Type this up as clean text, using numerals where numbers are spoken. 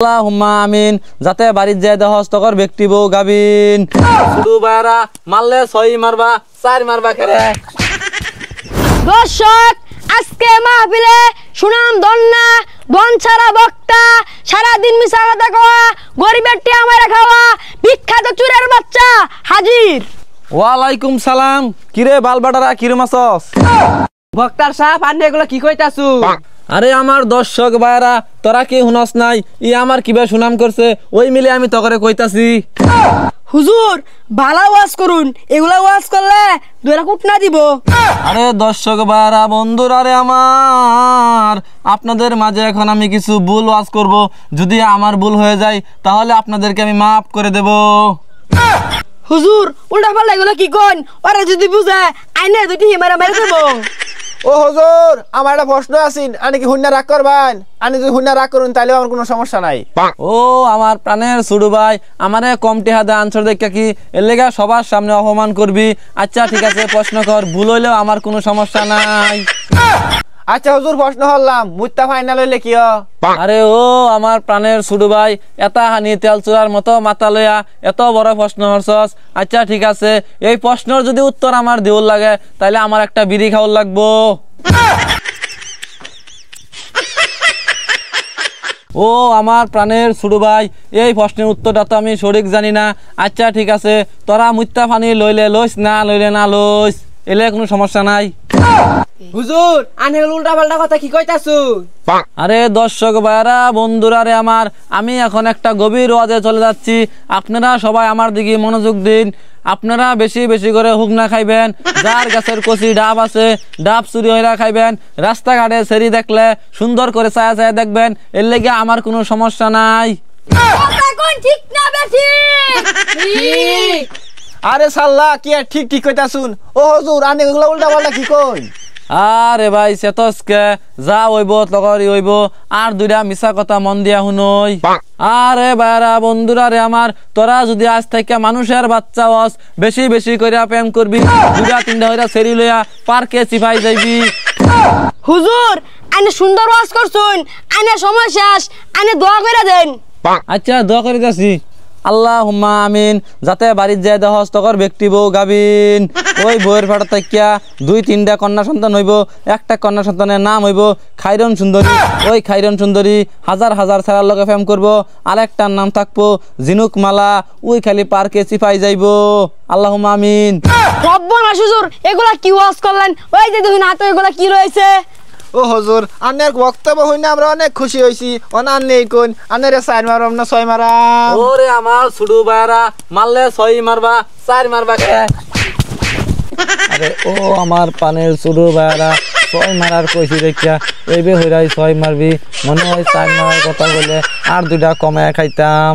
আল্লাহুম্মা আমিন। যাতে বাড়ির যায় দহস তকর ব্যক্তি বউ গাবিন শুধু বাইরা মারলে 6 মারবা 4 মারবা করে। দর্শক, আজকে মাহফিলে সুনাম দন্না দন ছাড়া বক্তা, সারাদিন মিশা কথা কওয়া, গরিবের টিয়া মারা খাওয়া, বিখ্যাত চুরের বাচ্চা হাজির। ওয়ালাইকুম সালাম। কিরে বালবাটারা কিরম আছস? বক্তার সাহেব আপনি এগুলো কি কইতাছু? আরে আমার দর্শক ভাইরা, তোরা কি হুনস নাই ই আমার কিবা সুনাম করছে, ওই মিলে আমি তকরে কইতাছি। হুজুর ভালো ওয়াজ করুন, এগুলা ওয়াজ করলে দুরা কুট না দিব। আরে দর্শক ভাইরা, বন্ধুরা রে আমার, আপনাদের মাঝে এখন আমি কিছু ভুল ওয়াজ করব। যদি আমার ভুল হয়ে যায় তাহলে আপনাদেরকে আমি মাফ করে দেব। হুজুর উল্টা পাল্টা এগুলা কি কোন? ওরা যদি বুঝে আইনে দুটি হিমারা মেরে দেব। ও হুজুর, আমার একটা প্রশ্ন আছে, আপনি কি হুন্না রাগ করবেন? আপনি যদি হুন্না রাগ করুন তাহলে আমার কোনো সমস্যা নাই। ও আমার প্রাণের ছুড়ু ভাই, আমারে কমটি হাতে আনসার দেখা কি এর লেগা সবার সামনে অপমান করবি? আচ্ছা ঠিক আছে, প্রশ্ন কর, ভুল হইলেও আমার কোনো সমস্যা নাই। আচ্ছা হুজুর, প্রশ্ন হলাম, মুত্তা ফাইনাল হইলে কি হয়? আরে ও আমার প্রাণের ছুড়ু ভাই, এতা হানি তেল চূড়ার মতো মাথা লইয়া এত বড় প্রশ্ন হরছস। আচ্ছা ঠিক আছে, এই প্রশ্নের যদি উত্তর আমার দিউল লাগে তাহলে আমার একটা বিড়ি খাওয়ার লাগবো। ও আমার প্রাণের ছুড়ু ভাই, এই প্রশ্নের উত্তরটা তো আমি সঠিক জানি না। আচ্ছা ঠিক আছে, তোরা মুত্তা পানি লইলে লইস, না লইলে না লইস, এলে কোনো সমস্যা নাই। হুজুর আপনি উল্টা পাল্টা কথা কি কইতাছু? আরে দর্শক ভাইরা, বন্ধুরা রে আমার, আমি এখন একটা গভীর ওয়াজে চলে যাচ্ছি। আপনারা সবাই আমার দিকে মনোযোগ দিন। আপনারা বেশি বেশি করে হুকনা খাইবেন, যার গাছের কচি ডাব আছে ডাব চুরি হইরা খাইবেন, রাস্তাঘাটে সেরি দেখলে সুন্দর করে ছায়া ছায়া দেখবেন, এর লেগে আমার কোনো সমস্যা নাই। কথা কোন ঠিক না বেশি? ঠিক। আরে সাল্লাহ, কি আর ঠিক ঠিক কইতাছুন? ও হুজুর আপনি এগুলো উল্টা পাল্টা কি কই? আরে ভাই সেতসকে যা হইব তকরি হইব, আর দুইটা মিছা কথা মন দিয়া শুনই। আরে ভাইরা, বন্ধুরা রে আমার, তোরা যদি আজ থেকে মানুষের বাচ্চা হস, বেশি বেশি কইরা প্রেম করবি, দুইটা তিনটা হইরা সেরি লইয়া পার্কে চিপাই যাইবি। হুজুর আইনে সুন্দর ওয়াজ করছুন, আইনে সময় শেষ, আইনে দোয়া করে দেন। আচ্ছা দোয়া করে যাচ্ছি। আল্লাহুম্মা আমিন। যাতে বাড়ির যায় দহস তকর ব্যক্তি বউ গাবিন ওই বউয়ের ফাটা থাকিয়া 2-3টা কন্যা সন্তান হইব। একটা কন্যা সন্তানের নাম হইব খাইরন সুন্দরী। ওই খাইরন সুন্দরী হাজার হাজার ছেলের লগে প্রেম করব। আরেকটার নাম থাকবো ঝিনুক মালা, ওই খালি পার্কে চিপাই যাইব। আল্লাহুম্মা আমিন। রব্বানা হুজুর, এগুলা কি ওয়াজ করলেন? ওই যে দেখুন হাতে এগুলা কি রয়েছে। ও হুজুর, আপনার বক্তব্য হইনা আমরা অনেক খুশি হইছি। অনার নেই কোন আনের 4 মারব না 6 মারাম? ওরে আমার ছুডু ভাইরা, মারলে 6 মারবা 4 মারবা কে? আরে ও আমার পানের ছুডু ভাইরা, 6 মারার কইছি দেখিয়া এইবে হইরাই 6 মারবি, মনে হয় 4 মারার কথা বলে আর দুইটা কমায় খাইতাম।